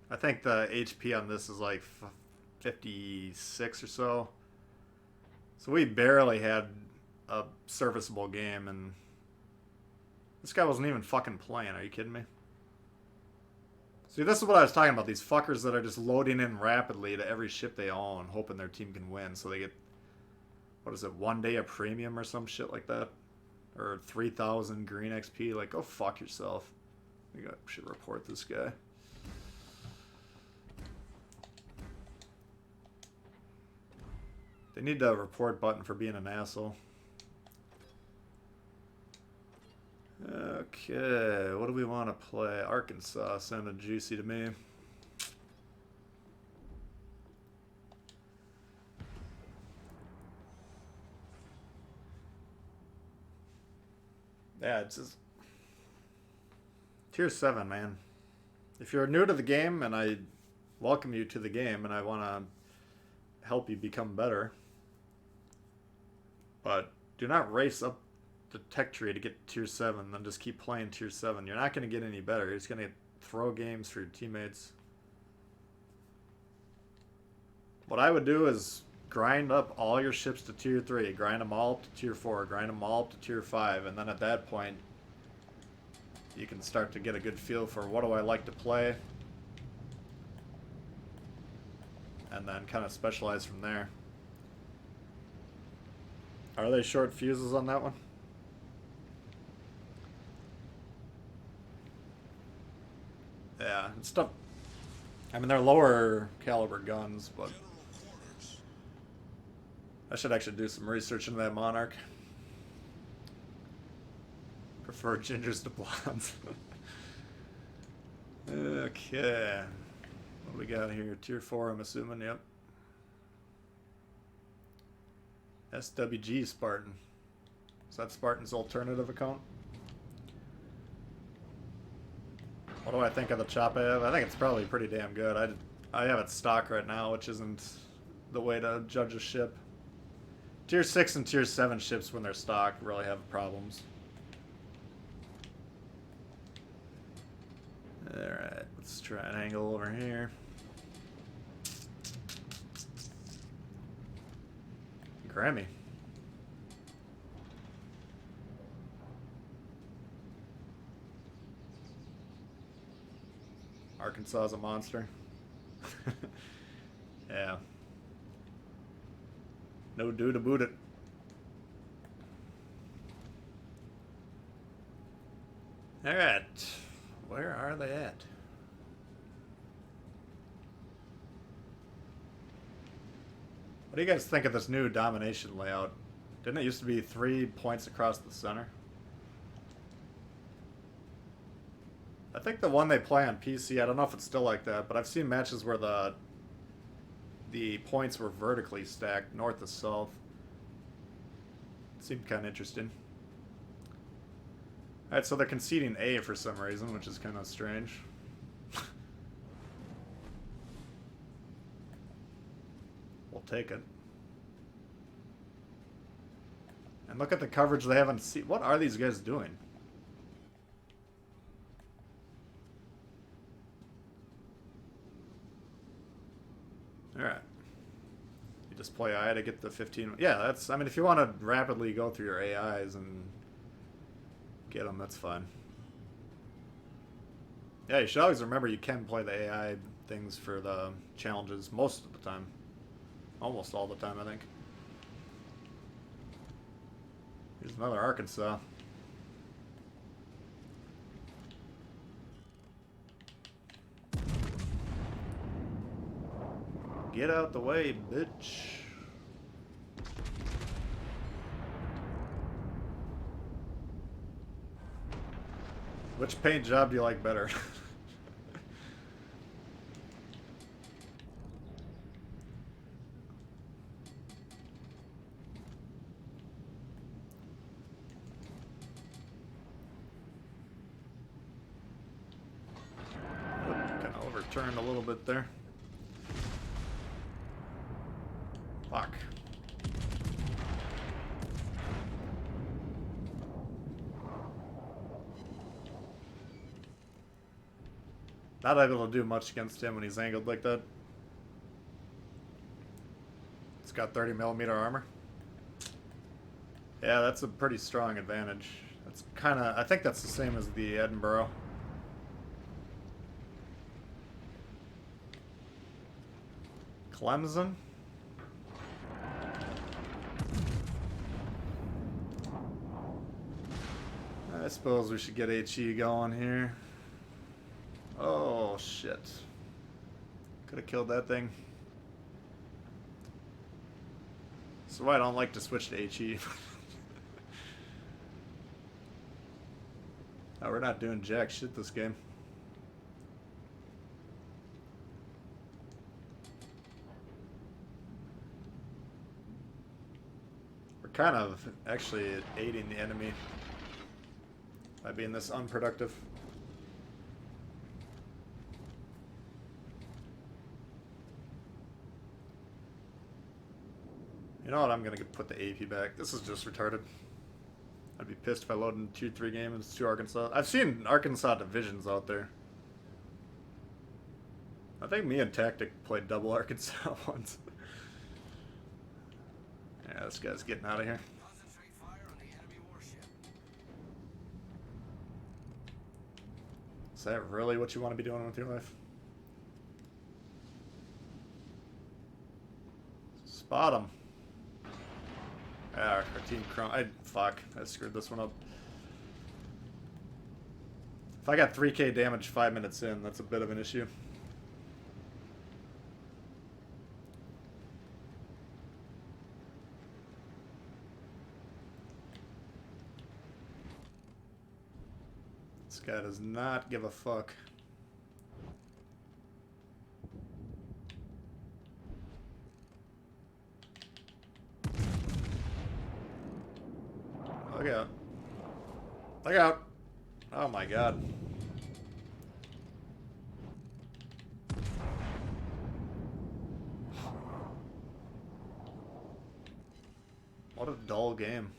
I think the HP on this is like 56 or so. So we barely had a serviceable game, and this guy wasn't even fucking playing. Are you kidding me? See, this is what I was talking about. These fuckers that are just loading in rapidly to every ship they own, hoping their team can win. So they get, what is it, 1 day of premium or some shit like that? Or 3,000 green XP. Like, go fuck yourself. We should report this guy. They need a report button for being an asshole. Okay, what do we want to play? Arkansas sounded juicy to me. Yeah, it's just... Tier 7, man. If you're new to the game, and I welcome you to the game, and I want to help you become better, but do not race up the tech tree to get Tier 7, then just keep playing Tier 7. You're not going to get any better. You're just going to throw games for your teammates. What I would do is grind up all your ships to Tier 3, grind them all up to Tier 4, grind them all up to Tier 5, and then at that point, you can start to get a good feel for what do I like to play, and then kind of specialize from there. Are they short fuses on that one? Yeah, it's tough. I mean, they're lower caliber guns, but General quarters. I should actually do some research into that Monarch. Prefer gingers to blondes. Okay. What do we got here? Tier 4, I'm assuming, yep. SWG Spartan. Is that Spartan's alternative account? What do I think of the chop I have? I think it's probably pretty damn good. I have it stock right now, which isn't the way to judge a ship. Tier 6 and Tier 7 ships, when they're stock, really have problems. Alright, let's try an angle over here. Grammy. Arkansas is a monster. Yeah. No do to boot it. Alright. Where are they at? What do you guys think of this new domination layout? Didn't it used to be 3 points across the center? I think the one they play on PC, I don't know if it's still like that, but I've seen matches where the points were vertically stacked north to south. It seemed kind of interesting. Alright, so they're conceding A for some reason, which is kind of strange. We'll take it. And look at the coverage they have on C. What are these guys doing? Alright. You just play AI to get the 15. Yeah, that's, I mean, if you want to rapidly go through your AIs and get them, that's fine. Yeah, you should always remember you can play the AI things for the challenges most of the time. Almost all the time, I think. Here's another Arkansas. Get out the way, bitch. Which paint job do you like better? Kind of overturned a little bit there. Fuck. Not able to do much against him when he's angled like that. It's got 30mm armor. Yeah, that's a pretty strong advantage. That's kind of, I think that's the same as the Edinburgh. Clemson? I suppose we should get HE going here. Oh, shit. Could have killed that thing. So I don't like to switch to HE. Oh, we're not doing jack shit this game. We're kind of actually aiding the enemy by being this unproductive. You know what? I'm gonna put the AP back. This is just retarded. I'd be pissed if I loaded in 2-3 games to Arkansas. I've seen Arkansas divisions out there. I think me and Tactic played double Arkansas once. Yeah, this guy's getting out of here. Concentrate fire on the enemy warship. Is that really what you want to be doing with your life? Spot him. Yeah, our team fuck. I screwed this one up. If I got 3k damage 5 minutes in, that's a bit of an issue. This guy does not give a fuck. Look out. Look out. Oh my god. What a dull game.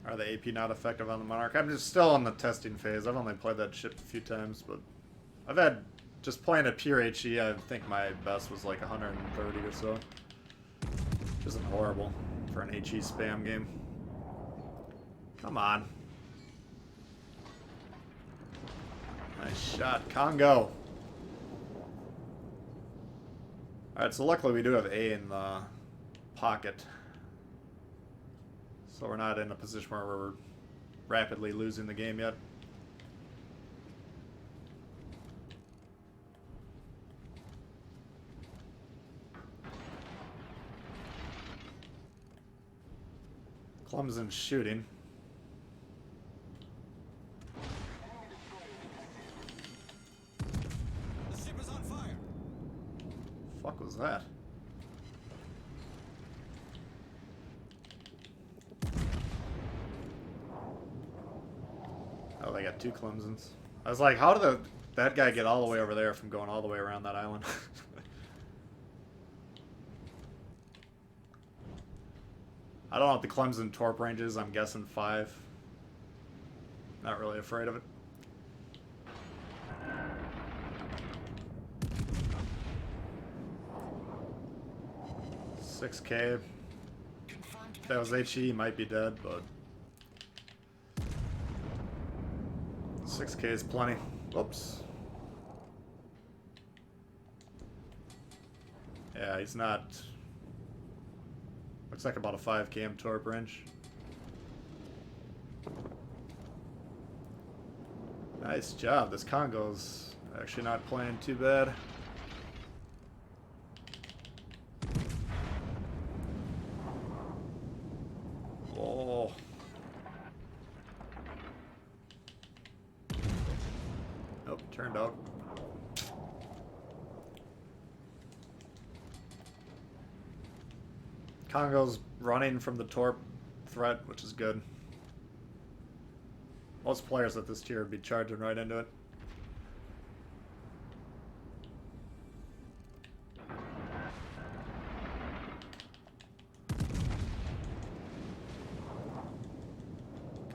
Are the AP not effective on the Monarch? I'm just still in the testing phase. I've only played that ship a few times, but I've had, just playing a pure HE, I think my best was like 130 or so. Which isn't horrible for an HE spam game. Come on. Nice shot, Congo. Alright, so luckily we do have A in the pocket. So we're not in a position where we're rapidly losing the game yet. Clemson shooting. The ship is on fire. Fuck was that? Oh, they got two Clemsons. I was like, how did that guy get all the way over there from going all the way around that island? I don't know what the Clemson torp range is. I'm guessing 5. Not really afraid of it. $6K. If that was HE, he might be dead, but 6K is plenty. Oops. Yeah, he's not. Looks like about a 5 km torp range. Nice job. This Congo's actually not playing too bad. Oh. Nope, turned out. Congo's running from the torp threat, which is good. Most players at this tier would be charging right into it.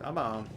Come on.